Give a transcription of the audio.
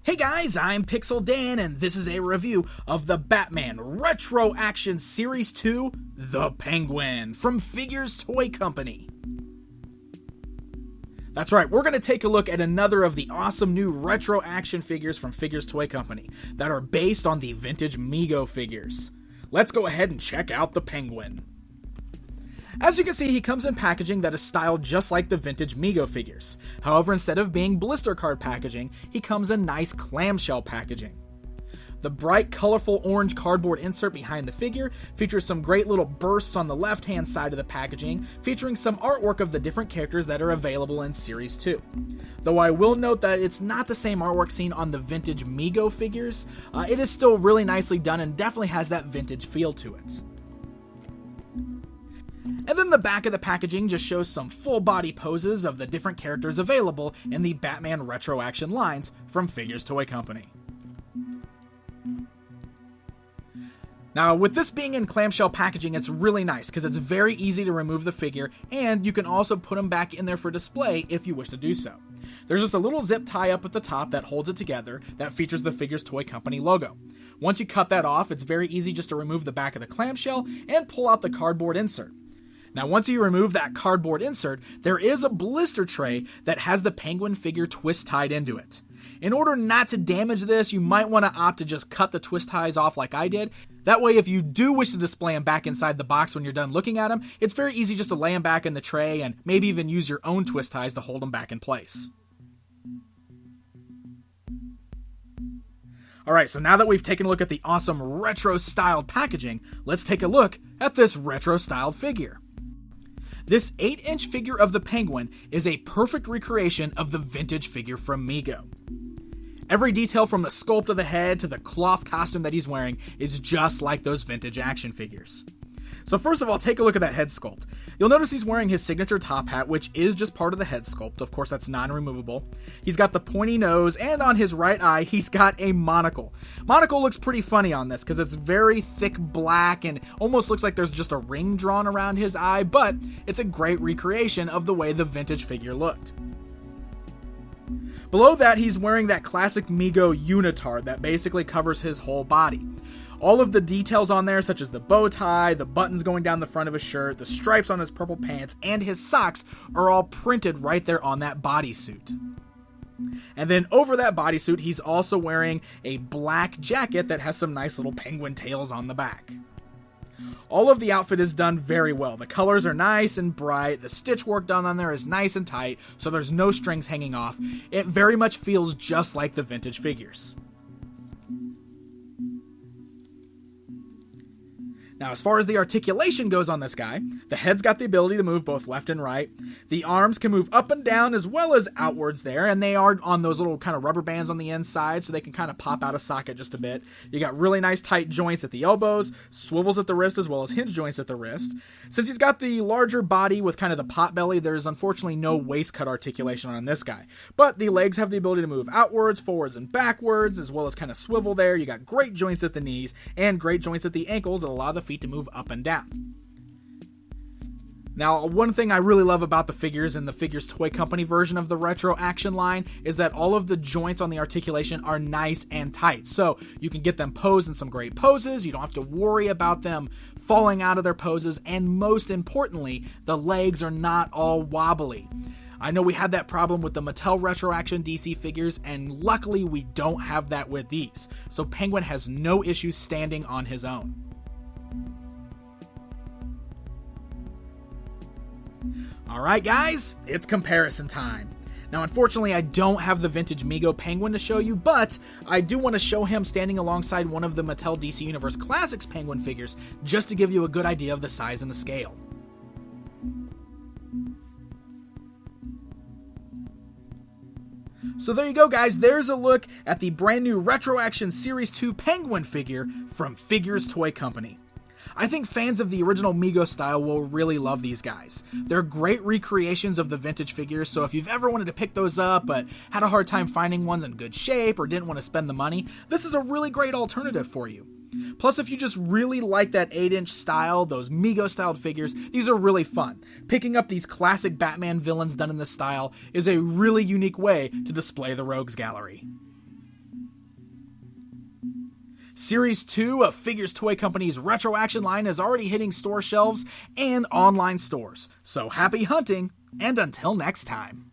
Hey guys, I'm Pixel Dan, and this is a review of the Batman Retro Action Series 2, The Penguin, from Figures Toy Company. That's right, we're going to take a look at another of the awesome new retro action figures from Figures Toy Company that are based on the vintage Mego figures. Let's go ahead and check out the Penguin. As you can see, he comes in packaging that is styled just like the vintage Mego figures. However, instead of being blister card packaging, he comes in nice clamshell packaging. The bright, colorful orange cardboard insert behind the figure features some great little bursts on the left-hand side of the packaging, featuring some artwork of the different characters that are available in Series 2. Though I will note that it's not the same artwork seen on the vintage Mego figures, it is still really nicely done and definitely has that vintage feel to it. And then the back of the packaging just shows some full body poses of the different characters available in the Batman Retro Action lines from Figures Toy Company. Now, with this being in clamshell packaging, it's really nice because it's very easy to remove the figure, and you can also put them back in there for display if you wish to do so. There's just a little zip tie up at the top that holds it together that features the Figures Toy Company logo. Once you cut that off, it's very easy just to remove the back of the clamshell and pull out the cardboard insert. Now, once you remove that cardboard insert, there is a blister tray that has the Penguin figure twist tied into it. In order not to damage this, you might want to opt to just cut the twist ties off like I did. That way, if you do wish to display them back inside the box when you're done looking at them, it's very easy just to lay them back in the tray and maybe even use your own twist ties to hold them back in place. Alright, so now that we've taken a look at the awesome retro-styled packaging, let's take a look at this retro-styled figure. This 8-inch figure of the Penguin is a perfect recreation of the vintage figure from Mego. Every detail from the sculpt of the head to the cloth costume that he's wearing is just like those vintage action figures. So first of all, take a look at that head sculpt. You'll notice he's wearing his signature top hat, which is just part of the head sculpt. Of course, that's non-removable. He's got the pointy nose, and on his right eye, he's got a monocle. Monocle looks pretty funny on this because it's very thick black and almost looks like there's just a ring drawn around his eye, but it's a great recreation of the way the vintage figure looked. Below that, he's wearing that classic Mego unitard that basically covers his whole body. All of the details on there, such as the bow tie, the buttons going down the front of his shirt, the stripes on his purple pants, and his socks are all printed right there on that bodysuit. And then over that bodysuit, he's also wearing a black jacket that has some nice little penguin tails on the back. All of the outfit is done very well. The colors are nice and bright, the stitch work done on there is nice and tight, so there's no strings hanging off. It very much feels just like the vintage figures. Now, as far as the articulation goes on this guy, the head's got the ability to move both left and right. The arms can move up and down as well as outwards there, and they are on those little kind of rubber bands on the inside, so they can kind of pop out of socket just a bit. You got really nice tight joints at the elbows, swivels at the wrist, as well as hinge joints at the wrist. Since he's got the larger body with kind of the pot belly, there's unfortunately no waist cut articulation on this guy. But the legs have the ability to move outwards, forwards, and backwards, as well as kind of swivel there. You got great joints at the knees, and great joints at the ankles that allow the feet to move up and down. Now, one thing I really love about the figures in the Figures Toy Company version of the Retro Action line is that all of the joints on the articulation are nice and tight. So you can get them posed in some great poses, you don't have to worry about them falling out of their poses, and most importantly, the legs are not all wobbly. I know we had that problem with the Mattel Retro Action DC figures, and luckily we don't have that with these. So Penguin has no issues standing on his own. Alright guys, it's comparison time. Now unfortunately I don't have the vintage Mego Penguin to show you, but I do want to show him standing alongside one of the Mattel DC Universe Classics Penguin figures, just to give you a good idea of the size and the scale. So there you go guys, there's a look at the brand new Retro Action Series 2 Penguin figure from Figures Toy Company. I think fans of the original Mego style will really love these guys. They're great recreations of the vintage figures, so if you've ever wanted to pick those up but had a hard time finding ones in good shape or didn't want to spend the money, this is a really great alternative for you. Plus, if you just really like that 8-inch style, those Mego-styled figures, these are really fun. Picking up these classic Batman villains done in this style is a really unique way to display the Rogues Gallery. Series 2 of Figures Toy Company's Retro Action line is already hitting store shelves and online stores. So happy hunting, and until next time.